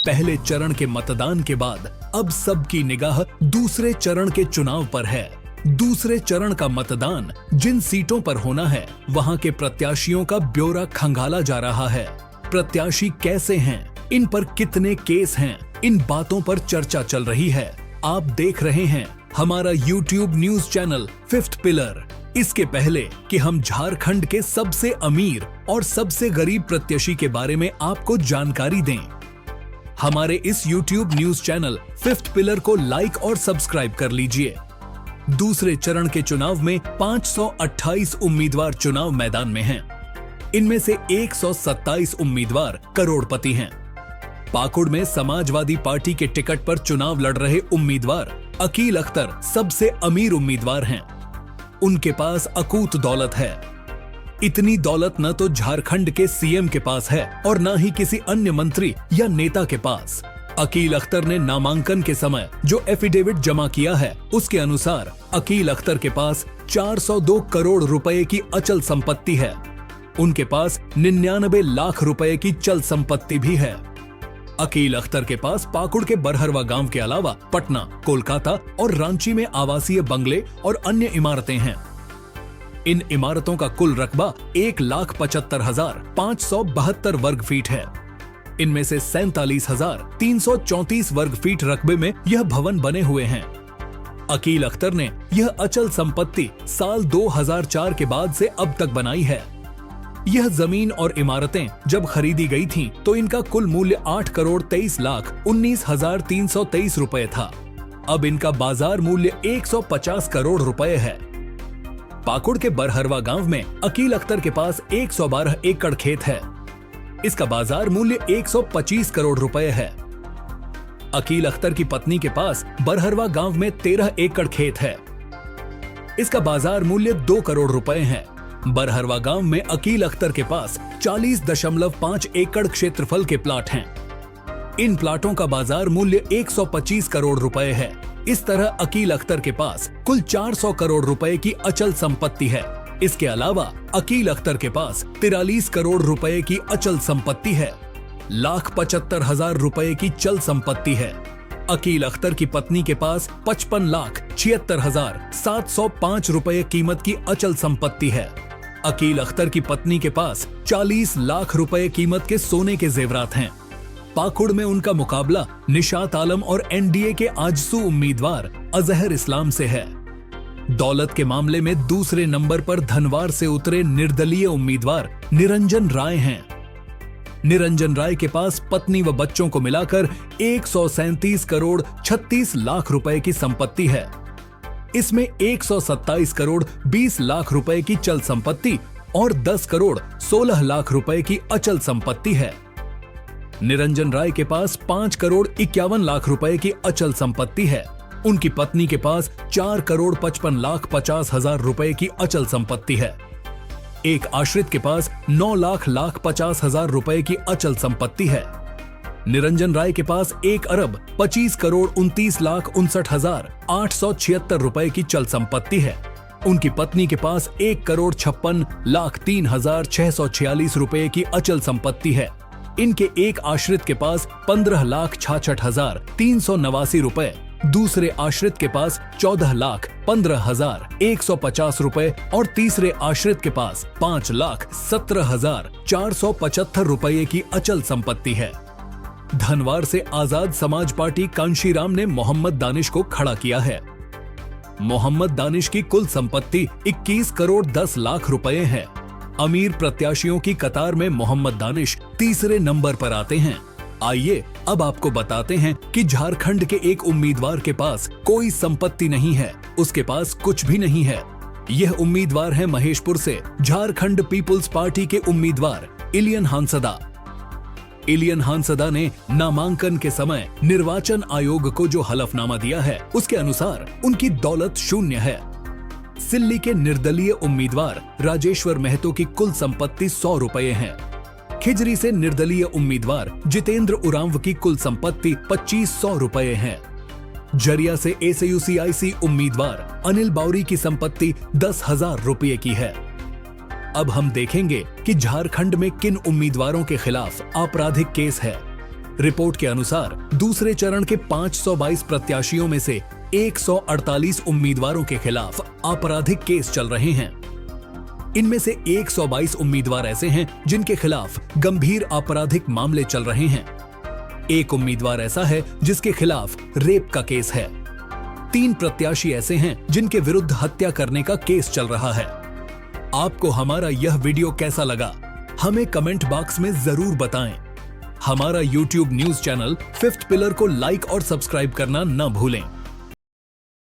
पहले चरण के मतदान के बाद अब सबकी निगाह दूसरे चरण के चुनाव पर है। दूसरे चरण का मतदान जिन सीटों पर होना है, वहां के प्रत्याशियों का ब्यौरा खंगाला जा रहा है। प्रत्याशी कैसे हैं, इन पर कितने केस हैं, इन बातों पर चर्चा चल रही है। आप देख रहे हैं हमारा YouTube news channel fifth pillar. इसके पहले कि हम झारखंड के सबसे अमीर और सबसे गरीब प्रत्याशी के बारे में आपको जानकारी दें, हमारे इस YouTube news channel fifth pillar को लाइक और सब्सक्राइब कर लीजिए। दूसरे चरण के चुनाव में 528 उम्मीदवार चुनाव मैदान में हैं। इनमें से 127 उम्मीदवार करोड़पति हैं। पाकुड़ में समाजवादी पार्टी के टिकट पर चुनाव लड़ रहे उम्मीदवार अकील अख्तर सबसे अमीर उम्मीदवार हैं। उनके पास अकूत दौलत है। इतनी दौलत न तो झारखंड के सीएम के पास है और न ही किसी अन्य मंत्री या नेता के पास। अकील अख्तर ने नामांकन के समय जो एफिडेविट जमा किया है, उसके अनुसार अकील अख्तर के पास 402 करोड़ रुपए की अचल संपत्ति है। उनके पास 99 लाख रुपए की चल संपत्ति भी है। अकील अख्तर के पास पाकुड़ के बरहरवा गांव के अलावा पटना, कोलकाता और रांची में आवासीय बंगले और अन्य इमारतें हैं। इन इमारतों का कुल रकबा 1,75,572 वर्ग फीट है। इनमें से 47,334 वर्ग फीट रकबे में यह भवन बने हुए हैं। अकील अख्तर ने यह अचल संपत्ति साल 2004 के बाद से अब तक बनाई है। यह जमीन और इमारतें जब खरीदी गई थीं, तो इनका कुल मूल्य 8,23,19,323 रुपए था। अब इनका बाजार मूल्य 150 करोड़ रुपए है। पाकुड़ के बरहरवा गांव में अकील अख्तर के पास 112 एकड़ खेत है। इसका बाजार मूल्य 125 करोड़ रुपए है। अकील अख्तर की पत्नी के पास बरहरवा गांव में 13 एकड़ खेत है। इसका बाजार मूल्य 2 करोड़ रुपए है। बरहरवा गांव में अकील अख्तर के पास 40.5 एकड़ क्षेत्रफल के प्लाट हैं। इन प्लाटों का बाजार मूल्य 125 करोड़ रुपए है। इस तरह अकील अख्तर के पास कुल 400 करोड़ रुपए की अचल संपत्ति है। इसके अलावा अकील अख्तर के पास 43 करोड़ रुपए की अचल संपत्ति है। 1,75,000 रुपए की चल संपत्ति है। अकील अख्तर की पत्नी के पास 55,76,705 रुपए कीमत की अचल संपत्ति है। अकील अख्तर की पत्नी के पास 40 लाख रुपए कीमत के सोने के जेवरात हैं। पाकुड़ में उनका मुकाबला निशात आलम और एनडीए के आजसू उम्मीदवार अजहर इस्लाम से है। दौलत के मामले में दूसरे नंबर पर धनवार से उतरे निर्दलीय उम्मीदवार निरंजन राय हैं। निरंजन राय के पास पत्नी व बच्चों को मिलाकर 137 करोड़ 36 लाख रुपए की संपत्ति है। इसमें 127 करोड़ 20 लाख रुपए की चल संपत्ति और 10 करोड़ 16 लाख रुपए की अचल संपत्ति है। निरंजन राय के पास 5 करोड़ 51 लाख रुपए की अचल संपत्ति है। उनकी पत्नी के पास 4 करोड़ 55 लाख 50 हजार रुपए की अचल संपत्ति है। एक आश्रित के पास 9 लाख 50 हजार रुपए की अचल संपत्ति है। निरंजन राय के पास 1 अरब 25 करोड़ 29 लाख 59 हजार 876 रुपए की चल संपत्ति है। उनकी पत्नी के पास 1 करोड़ 56 लाख 3 हजार 646 रुपए की अचल संपत्ति है। इनके एक आश्रित के पास 15 लाख 66 हजार 389 रुपए, दूसरे आश्रित के पास 14 लाख 15 हजार 150 रुपए और तीसरे आश्रित के पास 5 लाख 17 हजार 475 रुपए की अचल संपत्ति है। धनवार से आजाद समाज पार्टी कांशीराम ने मोहम्मद दानिश को खड़ा किया है। मोहम्मद दानिश की कुल संपत्ति 21 करोड़ 10 लाख रुपए है। अमीर प्रत्याशियों की कतार में मोहम्मद दानिश तीसरे नंबर पर आते हैं। आइए अब आपको बताते हैं कि झारखंड के एक उम्मीदवार के पास कोई संपत्ति नहीं है, उसके पास कुछ भी नहीं है। यह उम्मीदवार है महेशपुर से झारखंड पीपुल्स पार्टी के उम्मीदवार इलियन हांसदा। इलियन हांसदा ने नामांकन के समय निर्वाचन आयोग को जो हलफनामा दिया है, उसके अनुसार उनकी दौलत शून्य है। सिल्ली के निर्दलीय उम्मीदवार राजेश्वर महतो की कुल संपत्ति 100 रुपए है। खिजरी से निर्दलीय उम्मीदवार जितेंद्र उरांव की कुल संपत्ति 2500 रुपए है। जरिया से एसयूसीआईसी उम्मीदवार अनिल बावरी की संपत्ति 10,000 रुपए की है। अब हम देखेंगे कि झारखंड में किन उम्मीदवारों के खिलाफ आपराधिक केस है। रिपोर्ट के अनुसार दूसरे चरण के 522 प्रत्याशियों में से 148 उम्मीदवारों के खिलाफ आपराधिक केस चल रहे हैं। इनमें से 122 उम्मीदवार ऐसे हैं जिनके खिलाफ गंभीर आपराधिक मामले चल रहे हैं। एक उम्मीदवार ऐसा है जिसके खिलाफ रेप का केस है। 3 प्रत्याशी ऐसे हैं जिनके विरुद्ध हत्या करने का केस चल रहा है। आपको हमारा यह वीडियो कैसा लगा, हमें कमेंट बॉक्स में जरूर बताएं। हमारा YouTube news channel fifth pillar को लाइक और सब्सक्राइब करना न भूलें।